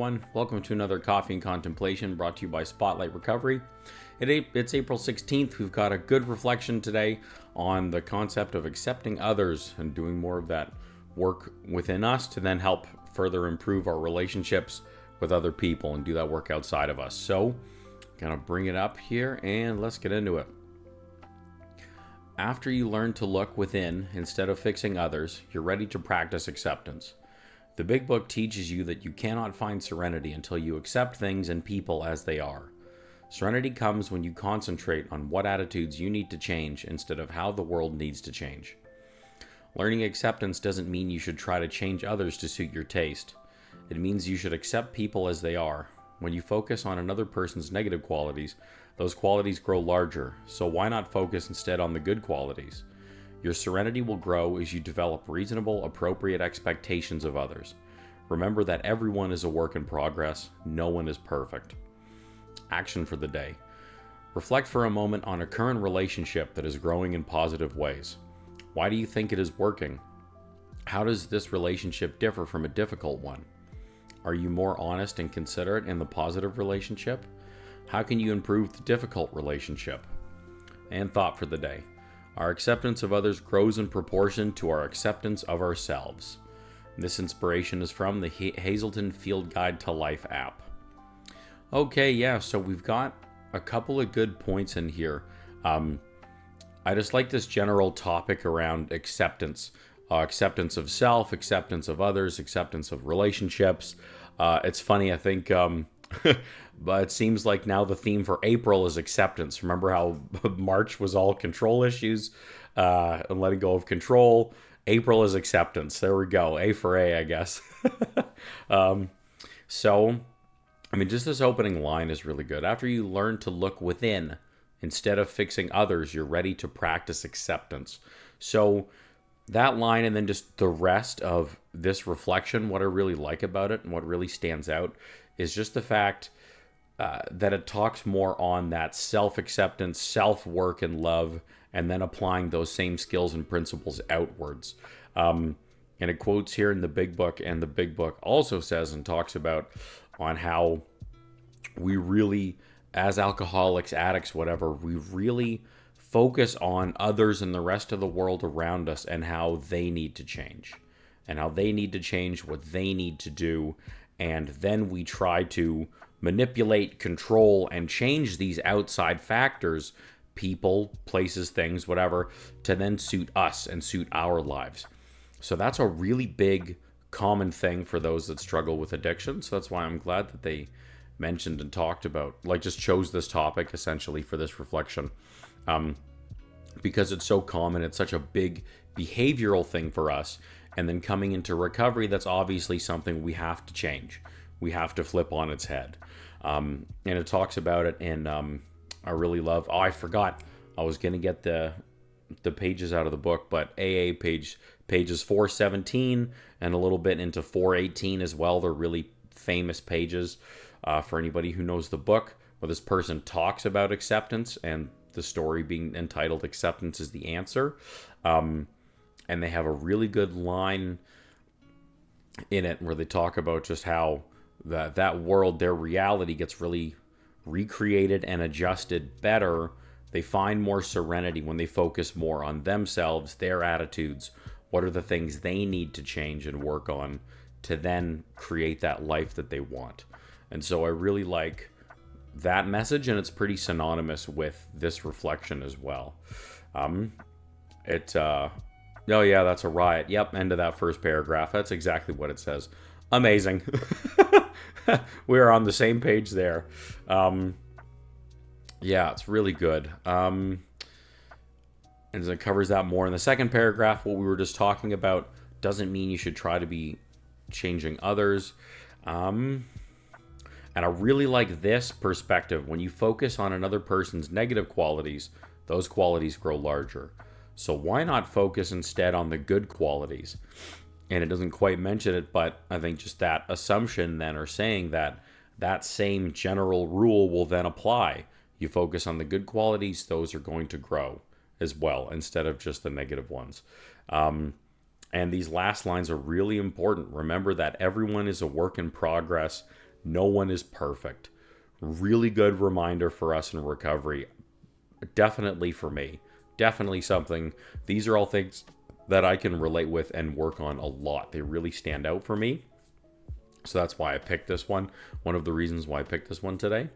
everyone. Welcome to another Coffee and Contemplation brought to you by Spotlight Recovery. It's April 16th. We've got a good reflection today on the concept of accepting others and doing more of that work within us to then help further improve our relationships with other people and do that work outside of us. So, gonna bring it up here and let's get into it. After you learn to look within instead of fixing others, you're ready to practice acceptance. The Big Book teaches you that you cannot find serenity until you accept things and people as they are. Serenity comes when you concentrate on what attitudes you need to change instead of how the world needs to change. Learning acceptance doesn't mean you should try to change others to suit your taste. It means you should accept people as they are. When you focus on another person's negative qualities, those qualities grow larger, so why not focus instead on the good qualities? Your serenity will grow as you develop reasonable, appropriate expectations of others. Remember that everyone is a work in progress. No one is perfect. Action for the day. Reflect for a moment on a current relationship that is growing in positive ways. Why do you think it is working? How does this relationship differ from a difficult one? Are you more honest and considerate in the positive relationship? How can you improve the difficult relationship? And thought for the day. Our acceptance of others grows in proportion to our acceptance of ourselves. This inspiration is from the Hazelden Field Guide to Life app. Okay, yeah, so we've got a couple of good points in here. I just like this general topic around acceptance. Acceptance of self, acceptance of others, acceptance of relationships. It's funny, I think... But it seems like now the theme for April is acceptance. Remember how March was all control issues and letting go of control? April is acceptance. There we go. A for A, I guess. Just this opening line is really good. After you learn to look within instead of fixing others, you're ready to practice acceptance. So that line and then just the rest of this reflection, what I really like about it and what really stands out is just the fact that it talks more on that self-acceptance, self-work, and love, and then applying those same skills and principles outwards. And it quotes here in the Big Book, and the Big Book also says and talks about on how we really, as alcoholics, addicts, whatever, we really focus on others and the rest of the world around us and how they need to change. And how they need to change, what they need to do, and then we try to manipulate, control, and change these outside factors, people, places, things, whatever, to then suit us and suit our lives. So that's a really big common thing for those that struggle with addiction. So that's why I'm glad that they mentioned and talked about, just chose this topic essentially for this reflection. Because it's so common, it's such a big behavioral thing for us. And then coming into recovery, that's obviously something we have to change. We have to flip on its head. And it talks about it in, I really love, I forgot, I was going to get the pages out of the book, but AA pages 417 and a little bit into 418 as well. They're really famous pages for anybody who knows the book, where this person talks about acceptance and the story being entitled Acceptance is the Answer. And they have a really good line in it where they talk about just how that world, their reality gets really recreated and adjusted better. They find more serenity when they focus more on themselves, their attitudes, what are the things they need to change and work on to then create that life that they want. And so I really like that message, and it's pretty synonymous with this reflection as well. Oh yeah, that's a riot. Yep, end of that first paragraph. That's exactly what it says. Amazing. We are on the same page there. Yeah, it's really good. And it covers that more in the second paragraph. What we were just talking about doesn't mean you should try to be changing others. And I really like this perspective. When you focus on another person's negative qualities, those qualities grow larger. So why not focus instead on the good qualities? And it doesn't quite mention it, but I think just that assumption then, or saying that same general rule will then apply. You focus on the good qualities, those are going to grow as well, instead of just the negative ones. And these last lines are really important. Remember that everyone is a work in progress. No one is perfect. Really good reminder for us in recovery. Definitely for me. Definitely something. These are all things that I can relate with and work on a lot. They really stand out for me. So that's why I picked this one. One of the reasons why I picked this one today.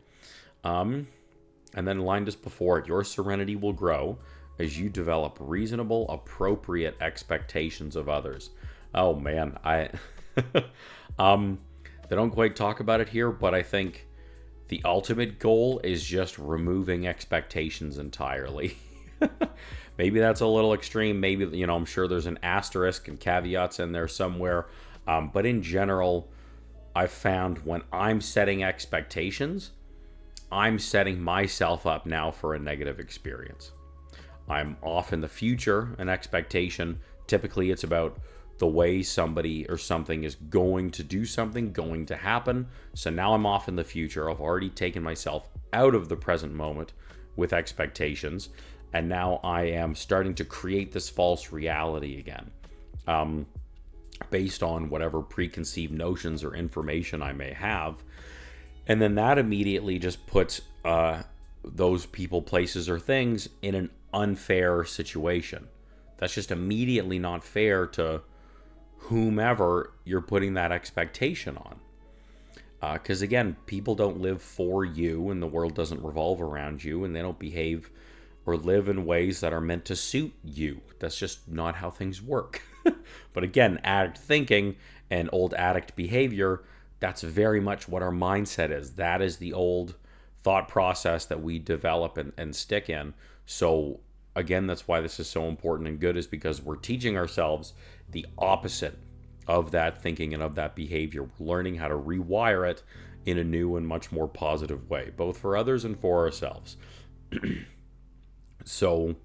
And then line just before it, your serenity will grow as you develop reasonable, appropriate expectations of others. Oh man, they don't quite talk about it here, but I think the ultimate goal is just removing expectations entirely. Maybe that's a little extreme. Maybe, I'm sure there's an asterisk and caveats in there somewhere. But in general, I've found when I'm setting expectations, I'm setting myself up now for a negative experience. I'm off in the future, an expectation. Typically, it's about the way somebody or something is going to do something, going to happen. So now I'm off in the future. I've already taken myself out of the present moment with expectations. And now I am starting to create this false reality again, based on whatever preconceived notions or information I may have. And then that immediately just puts those people, places, or things in an unfair situation. That's just immediately not fair to whomever you're putting that expectation on. Because again, people don't live for you, and the world doesn't revolve around you, and they don't behave or live in ways that are meant to suit you. That's just not how things work. But again, addict thinking and old addict behavior, that's very much what our mindset is. That is the old thought process that we develop and stick in. So again, that's why this is so important and good, is because we're teaching ourselves the opposite of that thinking and of that behavior. We're learning how to rewire it in a new and much more positive way, both for others and for ourselves. So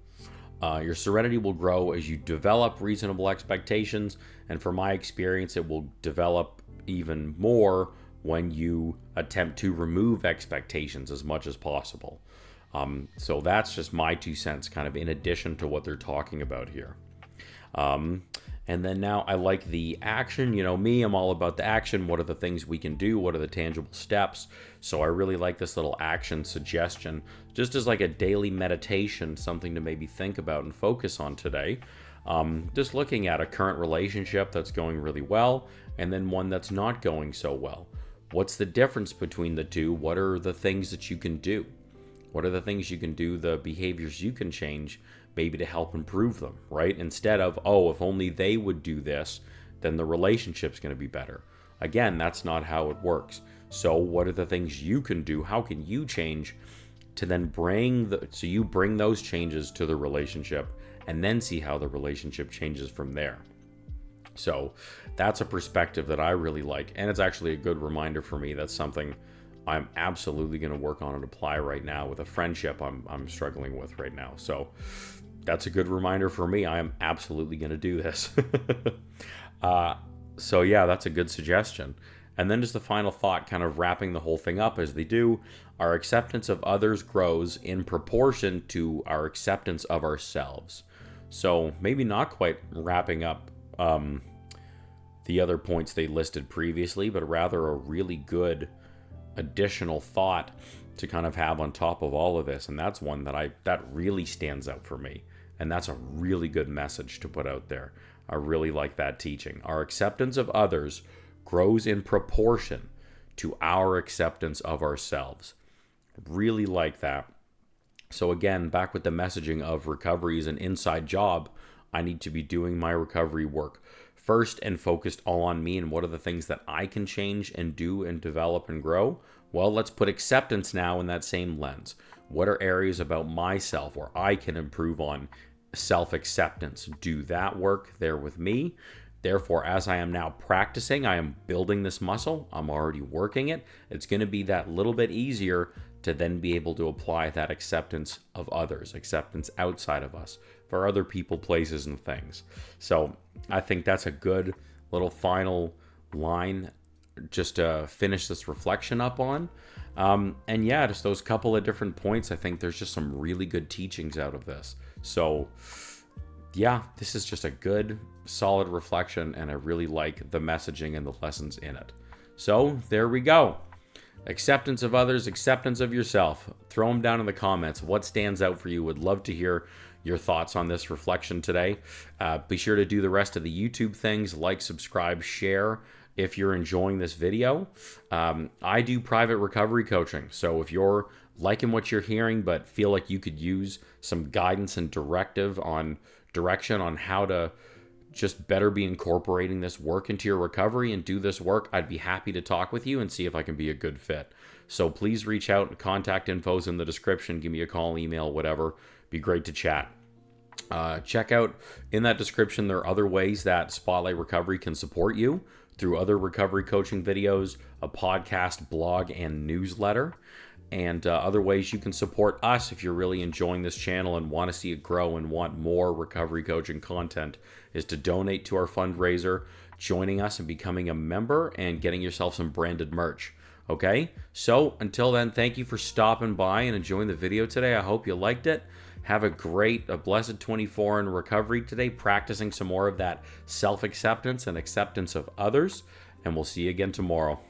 your serenity will grow as you develop reasonable expectations. And from my experience, it will develop even more when you attempt to remove expectations as much as possible. So that's just my 2 cents, kind of in addition to what they're talking about here. And then now I like the action. Me, I'm all about the action. What are the things we can do? What are the tangible steps? So I really like this little action suggestion, just as like a daily meditation, something to maybe think about and focus on today. Just looking at a current relationship that's going really well, and then one that's not going so well. What's the difference between the two? What are the things that you can do? What are the things you can do, the behaviors you can change, maybe to help improve them, right? Instead of, if only they would do this, then the relationship's going to be better. Again, that's not how it works. So what are the things you can do? How can you change to then bring those changes to the relationship, and then see how the relationship changes from there. So that's a perspective that I really like, and it's actually a good reminder for me. That's something I'm absolutely going to work on and apply right now with a friendship I'm struggling with right now. So that's a good reminder for me. I am absolutely going to do this. So yeah, that's a good suggestion. And then just the final thought, kind of wrapping the whole thing up as they do. Our acceptance of others grows in proportion to our acceptance of ourselves. So maybe not quite wrapping up the other points they listed previously, but rather a really good additional thought to kind of have on top of all of this. And that's one that really stands out for me. And that's a really good message to put out there. I really like that teaching. Our acceptance of others grows in proportion to our acceptance of ourselves. Really like that. So again, back with the messaging of recovery is an inside job. I need to be doing my recovery work first and focused all on me and what are the things that I can change and do and develop and grow. Well, let's put acceptance now in that same lens. What are areas about myself where I can improve on self-acceptance? Do that work there with me. Therefore, as I am now practicing, I am building this muscle. I'm already working it. It's going to be that little bit easier to then be able to apply that acceptance of others, acceptance outside of us, for other people, places, and things. So I think that's a good little final line just to finish this reflection up on. And yeah, just those couple of different points. I think there's just some really good teachings out of this. So yeah, this is just a good, solid reflection, and I really like the messaging and the lessons in it. So there we go. Acceptance of others, acceptance of yourself. Throw them down in the comments. What stands out for you? Would love to hear your thoughts on this reflection today. Be sure to do the rest of the YouTube things, like, subscribe, share if you're enjoying this video. I do private recovery coaching. So if you're liking what you're hearing but feel like you could use some guidance and direction on how to just better be incorporating this work into your recovery and do this work, I'd be happy to talk with you and see if I can be a good fit. So please reach out. Contact info's in the description. Give me a call, email, whatever. Be great to chat. Check out in that description, there are other ways that Spotlight Recovery can support you through other recovery coaching videos, a podcast, blog, and newsletter. And other ways you can support us if you're really enjoying this channel and want to see it grow and want more recovery coaching content is to donate to our fundraiser, joining us and becoming a member and getting yourself some branded merch. Okay? So until then, thank you for stopping by and enjoying the video today. I hope you liked it. Have a blessed 24 in recovery today, practicing some more of that self-acceptance and acceptance of others. And we'll see you again tomorrow.